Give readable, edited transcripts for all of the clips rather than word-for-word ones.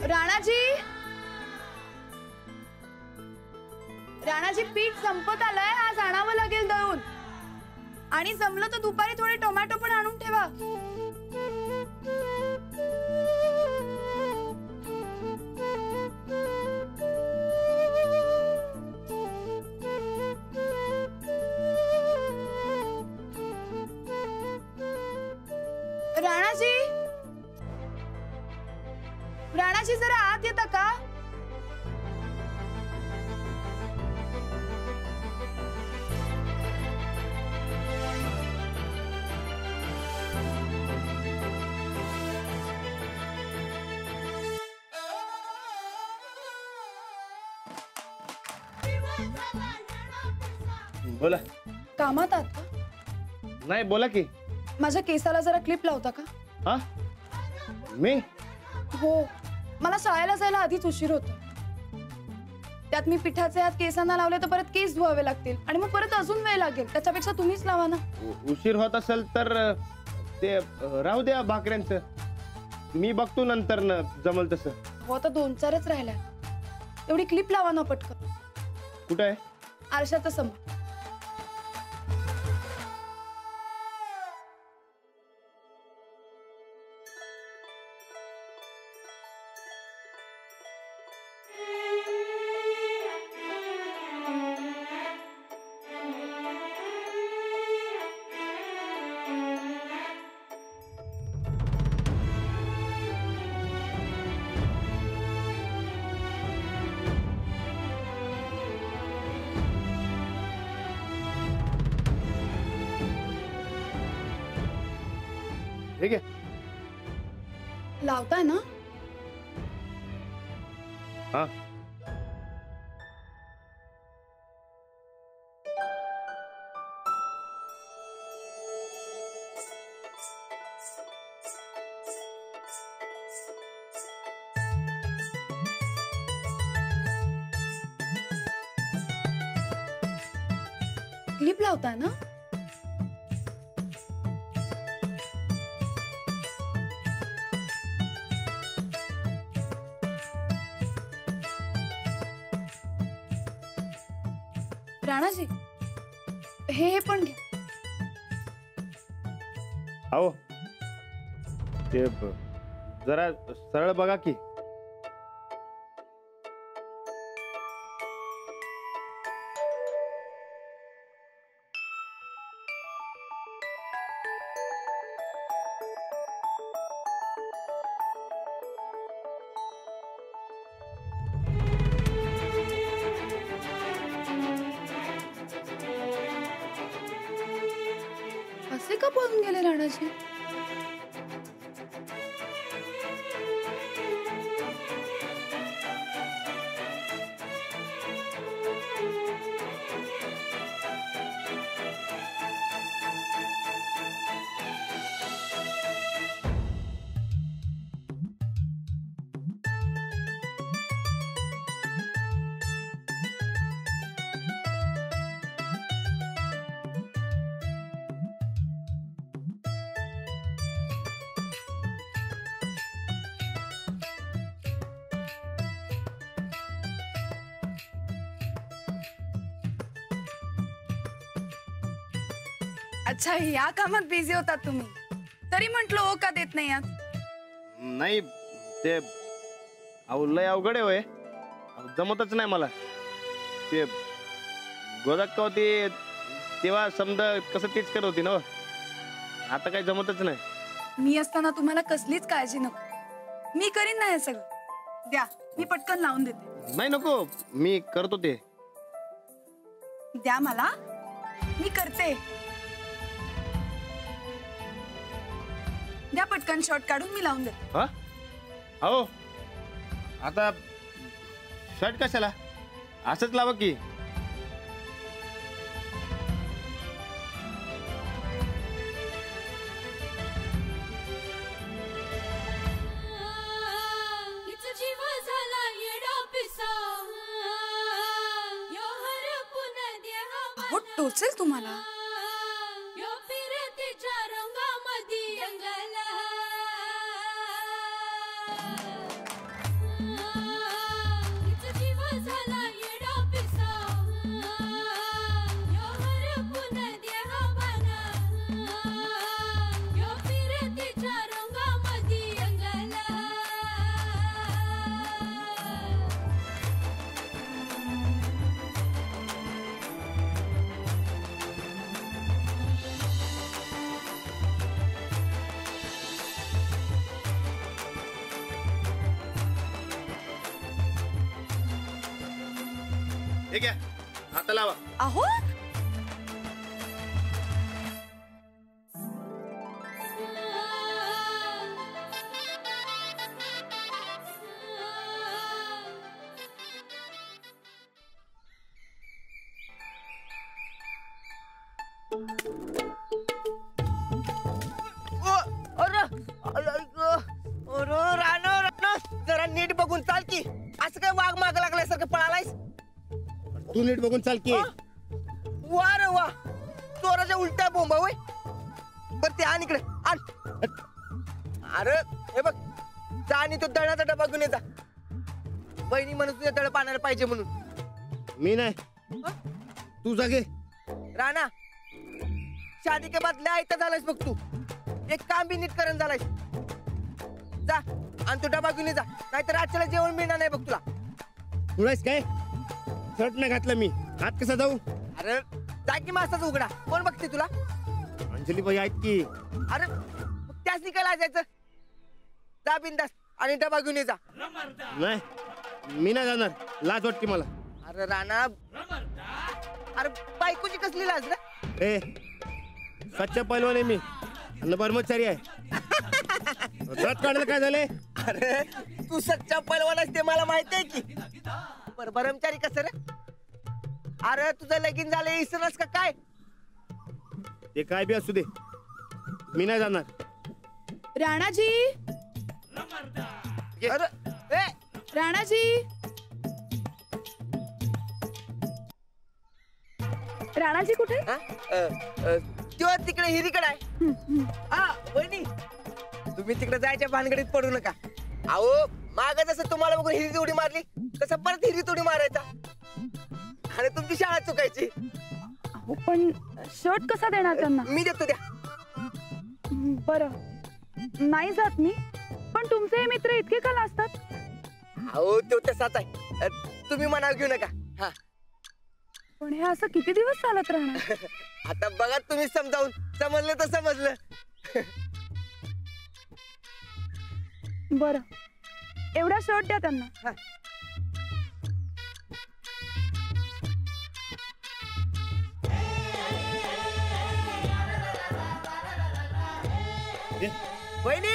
राणाजी, राणाजी पीठ संपत आलंय, आज आणावं लागेल दळून. आणि जमलं तर दुपारी थोडे टोमॅटो पण आणून ठेवा. राणाजी, राणाजी जरा आत येता का? बोला. कामात आहात का? नाही, बोला की. माझ्या केसाला जरा क्लिप लावता का? हा, मी? हो, मला शाळेला जायला आधीच उशीर होतो. त्यात मी पिठाचे हात केसांना लावले तर परत केस धुवावे लागतील आणि मग परत अजून वेळ लागेल. त्याच्यापेक्षा तुम्हीच लावा ना. उशीर होत असेल तर ते राहू द्या भाकऱ्यांचं. मी बघतो नंतर न जमल तसं. हो, आता 2-4च राहिल्या. एवढी क्लिप लावा ना पटकन. कुठं आहे? आरशाच्या समोर. ठीक आहे, लावताय ना? हा. क्लिप लावताय ना? राणाजी, हे पण घ्या. आओ, ते जरा सरळ बघा की. असे का पळून गेले राणाजी? अच्छा, या कामात बिझी होतात तुम्ही. तरी म्हंटल ओ का देत नाही आज? नाही, ते लय अवघड आहे. जमतच नाही मला. ते गोदाक्का होती तेव्हा समजा कसं तीच करत होती ना. आता काही जमतच नाही. मी असताना तुम्हाला कसलीच काळजी नको. मी करीन ना हे सगळं. द्या, मी पटकन लावून देते. नाही, नको, मी करतो ते. द्या मला, मी करते. द्या पटकन, शॉर्ट काढून मी लावून देते. हा, हो. आता शर्ट कशाला? असंच लावा की. टोचेल तुम्हाला. हे घ्या आता लावा. अहो जरा नीट बघून चाल की. असं काय वाघ माग लागल्यासारखं पळालायस. तू नीट बघून चाल की. वा रे वा, चोराच्या उलट्या बोंबा वय. बर ते आण इकडे आण. अरे हे बघ, जा आणि तो दळाचा डबा घेऊन ये जा. बहिणी म्हणून तुझ्या दळ पाण्याला पाहिजे म्हणून. मी नाही, तू जागे. राणा, शादी के बाद लय आयता झालायस बघ तू. एक काम बी नीट करून झालायस. जा आणि तो डबा घेऊन ये जा, नाहीतर आजच्याला जेवण मिळणार नाही बघ तुला. तुलाच काय शर्ट नाही घातला मी, हात कसा जाऊ. अरे जा की मास्ताचा उघडा, कोण बघते तुला. अंजली बाई आहेत की. अरे मग त्याच निकाल जायचं. जा बिंदास आणि डबा घेऊन ये जा. नाही, मी नाही जाणार, लाज वाटते मला. अरे राणा, अरे बायकोची कसली लाज रे. ए सच्चा पैलवान आहे मी, अन्न ब्रह्मचारी आहे. दात काढायला काय झालंय. अरे तू सच्चा पैलवान आहेस ते मला माहिती आहे की. पर ब्रह्मचारी कसं रे. अरे तुझं लगीन झालं इसरस का काय. ते काय बी असू दे, मी नाही जाणार. राणाजी, अरे ए राणाजी, राणाजी कुठे. हा? तो तिकडे हिरीकडे आहे. हा वहिनी, तुम्ही तिकडे जायच्या भानगडीत पडू नका. अहो माग जसं तुम्हाला बघून हिरी उडी मारली तसं परत हिरी उडी मारायचा आणि तुमची शाळा चुकायची. अहो पण शर्ट कसा देणार त्यांना. मी देतो द्या. बरं, नाही जात मी, पण तुमचे हे मित्र इतके का लाजतात. अहो तो तसाच आहे, तुम्ही मनावर घेऊ नका. हा पण हे असं किती दिवस चालत राहणार. आता बघा तुम्ही समजावून. समजलं तर समजलं. बरं, एवढा शर्ट द्या त्यांना. हा. वहिनी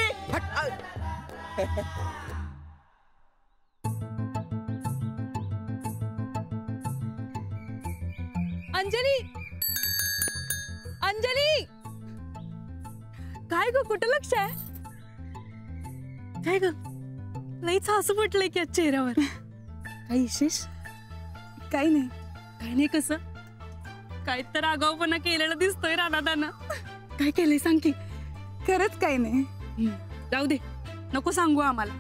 अंजली, अंजली, काय ग कुठं लक्ष आहे. काय ग लईच हसू पटलंय की आज चेहऱ्यावर. काही विशेष. काही नाही. काही नाही कसं काय तर आगाऊपणा केलेला दिसतोय राधादानं. काय केलंय सांग की. खरंच काही नाही. जाऊ दे, नको सांगू आम्हाला.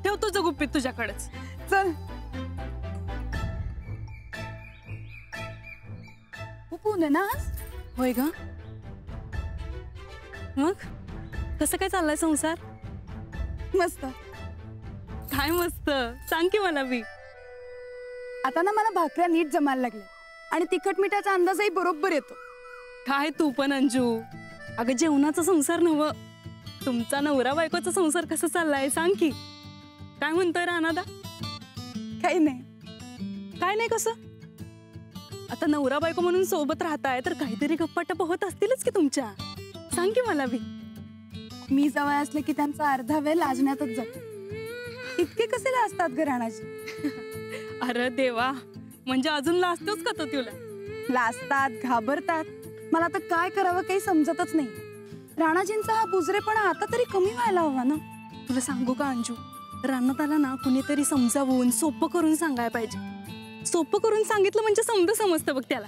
ठेव तुझं गुपित तुझ्याकडेच. चल. पुणे ना. होय ग. मग कसं काय चाललंय संसार. मस्त. काय मस्त, सांग की मला बी. आता ना मला भाकऱ्या नीट जमायला लागल्या आणि तिखट मिठाचा अंदाजही बरोबर येतो. काय तू पण अंजू. अगं जेवणाचा संसार नव्ह, तुमचा नवरा बायकोचा संसार कसा चाललाय सांग की. काय म्हणतोय राणादा. काही नाही. काय नाही कसं. आता नवरा बायको म्हणून सोबत राहताय तर काहीतरी गप्पाटप्पा होत असतीलच की तुमच्या. सांग की मला बी. मी जवळ असले की त्यांचा अर्धा वेळ लाजण्यातच जातो. इतके कसे लाजतात ग राणाजी. अरे देवा, म्हणजे अजून लाजतोच का तो तुला. लाजतात, घाबरतात. मला तर काय करावं काही समजतच नाही. राणाजींचा हा बुजरेपणा आता तरी कमी व्हायला हवा ना. तुला सांगू का अंजू, रानाताला ना कुणीतरी समजावून सोपं करून सांगायला पाहिजे. सोपं करून सांगितलं म्हणजे समजतं बघ त्याला.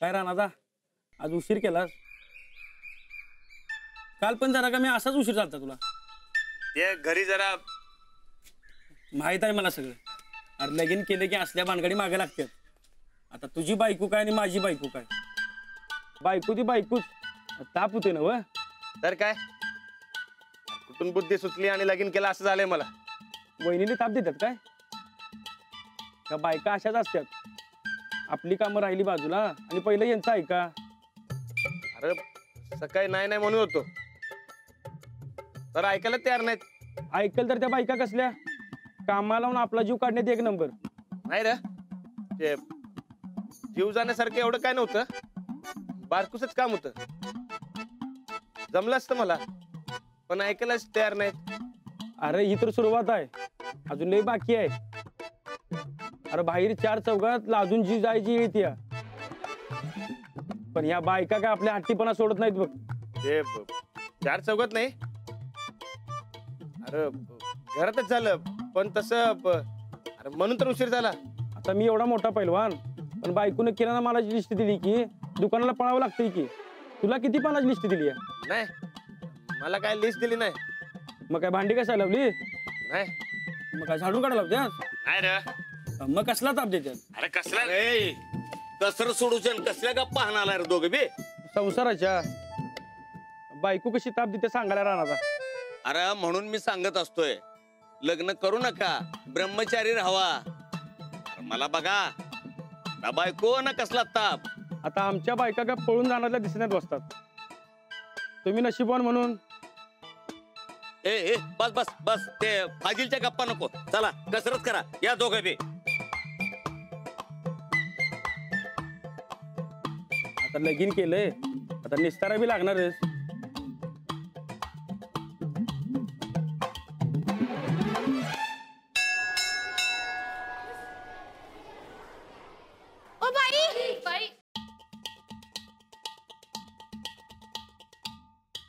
काय राणादा, आज उशीर केलास. काल पण जरा का मी असाच उशीर झालता तुला. ते घरी जरा माहित आहे मला सगळं. अरे लगीन केले की असल्या भानगडी मागे लागतात. आता तुझी बायको काय आणि माझी बायको काय. बायको ती बायकोच. ताप होते ना व. तर काय, कुठून बुद्धी सुचली आणि लगीन केलं असं झालंय मला. वहिनीने ताप देतात काय. का बायका अशाच असतात. आपली कामं राहिली बाजूला आणि पहिलं यांचं ऐका. अरे सकाळी नाही नाही म्हणून होतो, तर ऐकायला तयार नाहीत. ऐकल तर त्या बायका कसल्या. कामाला लावून आपला जीव काढण्यात एक नंबर. नाही रे, ते जीव जाण्यासारखं एवढं काय नव्हतं, बारकुसच काम होतं. जमलं असतं मला, पण ऐकायलाच तयार नाहीत. अरे ही तर सुरुवात आहे, अजून लई बाकी आहे. अरे बाहेर चार चौघात लाजून जी जायची येते, पण ह्या बायका काय आपल्या हट्टीपणा सोडत नाहीत बघ. ते चार चौघात नाही, अरे घरातच झालं, पण तसं अरे म्हणून तर उशीर झाला. आता मी एवढा मोठा पैलवान, पण बायकोने किराणा मालाची लिस्ट दिली की दुकानाला पळावं लागतंय की. तुला किती पानाची लिस्ट दिली आहे? नाही, मला काय लिस्ट दिली नाही. मग काय भांडी कशाला लावली? नाही मग काय झाडून काढायला लावत्या? नाही रे. मग कसला ताप देतात? अरे कसला अरे कसर सोडून कसल्या गप्पा हाणाला रे दोघे बे? संसाराच्या. बायको कशी ताप देते सांगायला राहणार. अरे म्हणून मी सांगत असतोय, लग्न करू नका, ब्रह्मचारी राहावा. अरे मला बघा ना, बायको ना कसला ताप. आता आमच्या बायका काय पळून जाणाऱ्या दिसण्यात बसतात. तुम्ही नशीबवान म्हणून. ए बस बस बस, ते फाजीलच्या गप्पा नको. चला कसरत करा या दोघे बे. आता लगीन केलंय, आता निस्तारा बी लागणारच. ओ बाई बाई,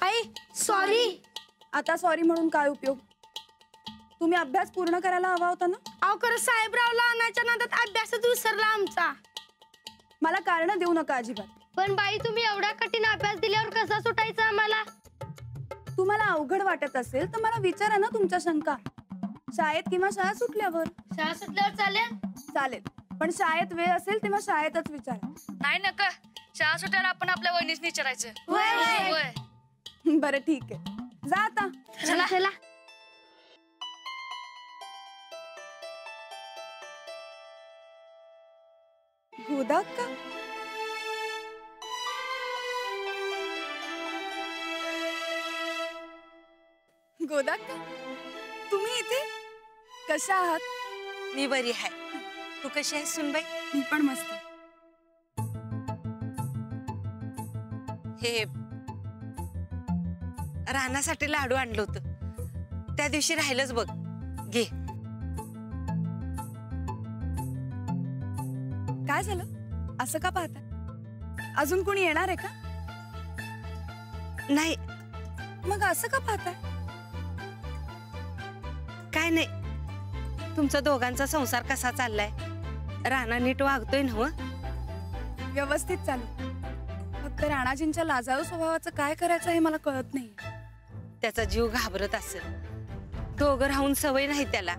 आई सॉरी. आता सॉरी म्हणून काय उपयोग? तुम्ही अभ्यास पूर्ण करायला हवा होता ना. अहो खरं साहेबरावला आणायच्या नादात अभ्यासच विसरला आमचा. मला कारण देऊ नका अजिबात. पण बाई तुम्ही एवढा कठीण अभ्यास दिल्यावर कसा सुटायचा आम्हाला? तुम्हाला अवघड वाटत असेल तर मला विचारा ना तुमच्या शंका. शाळेत किंवा शाळा सुटल्यावर. शाळा सुटल्यावर चालेल? चालेल, पण शाळेत वेळ असेल तेव्हा शाळेतच विचारा. नाही नका, शाळा सुटायला आपण आपल्या वहिनीच विचारायचं. होय. बरं ठीक आहे, जा आता. चला चला. गोदा का? गोदा का? तुम्ही इथे कशा आहात? मी बरी आहे. तू कशी आहेस सुनबाई? मी पण मस्त. हे राहण्यासाठी लाडू आणलं होतं, त्या दिवशी राहिलंच बघ. घे. काय झालं? असं का पाहता? अजून कोणी येणार आहे का? नाही. मग असं का पाहताय? काय नाही. तुमचा दोघांचा संसार कसा चाललाय? राणा नीट वागतोय ना? व्यवस्थित चालू. फक्त राणाजींच्या लाजाळू स्वभावाचं काय करायचं हे मला कळत नाही. त्याचा जीव घाबरत असेल. दोघं राहून सवय नाही त्याला.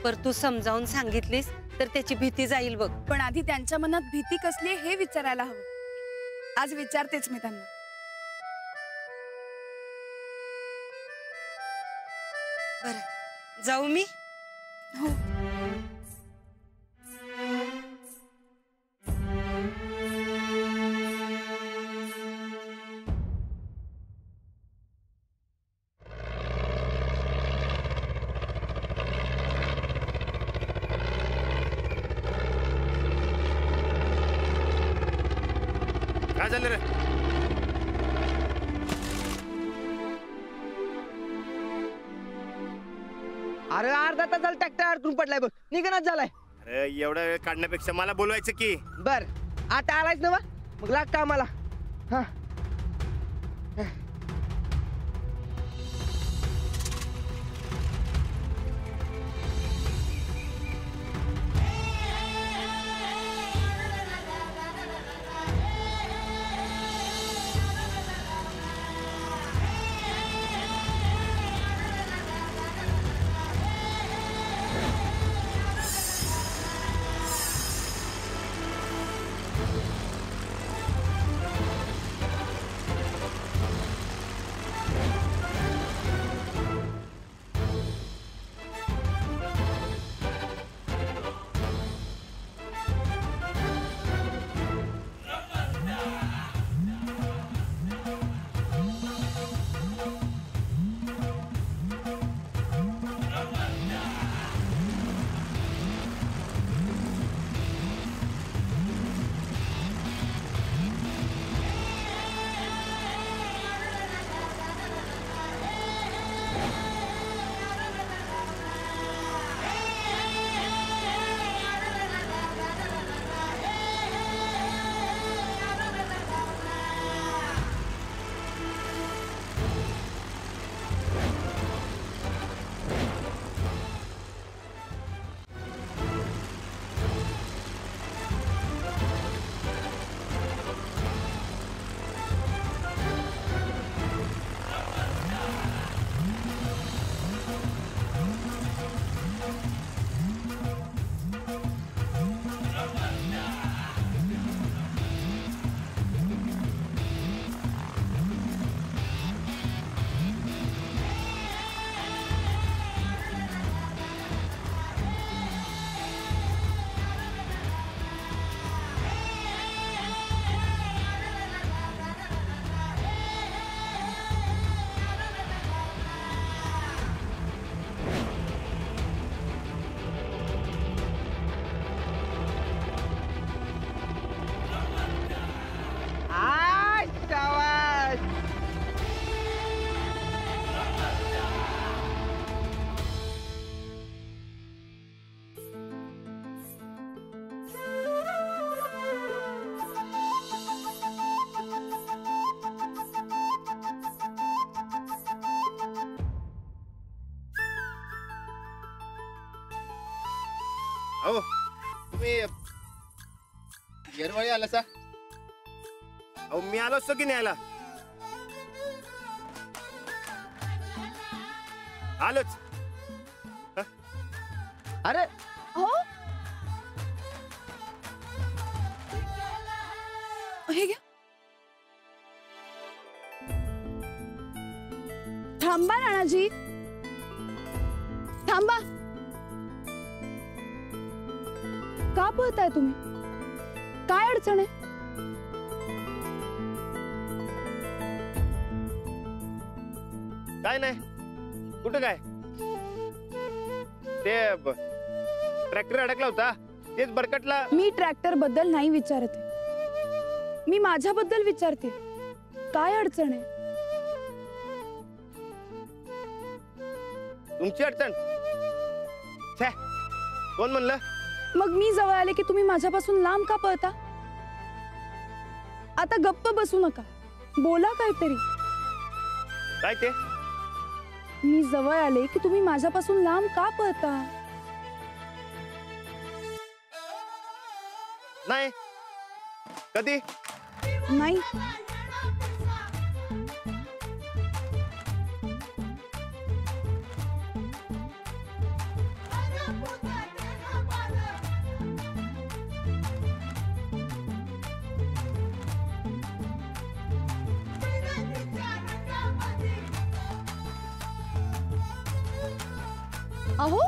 पर तू समजावून सांगितलीस तर त्याची भीती जाईल बघ. पण आधी त्यांच्या मनात भीती कसली हे विचारायला हवं. आज विचारतेच मी त्यांना. बरं, जाऊ मी? हो. काय झालं रे? अरे अर्धा तास झाला ट्रॅक्टर अडकून पडलाय बघ, निघणच झालाय. अरे एवढा वेळ काढण्यापेक्षा मला बोलवायचं की. बर आता आलायच ना, मग लाग कामाला. हा अहो तुम्ही येरवाळी आला सा? अहो मी आलो असतो की नाही आला? आलोच. अरे हो हे घ्या. थांबा राणाजी, थांबा. का पळताय तुम्ही? काय अडचण आहे? काय नाही. कुठं काय? ते ट्रॅक्टर अडकला होता, तेच बरकटला. मी ट्रॅक्टर बद्दल नाही विचारते, मी माझ्याबद्दल विचारते. काय अडचण आहे? तुमची अडचण? छे, कोण म्हणलं? मग मी जवळ आले की तुम्ही माझ्यापासून लांब का पळता? आता गप्प बसू नका, बोला काहीतरी. काय ते? मी जवळ आले की तुम्ही माझ्यापासून लांब का पळता? नाही. कधी? नाही. अहो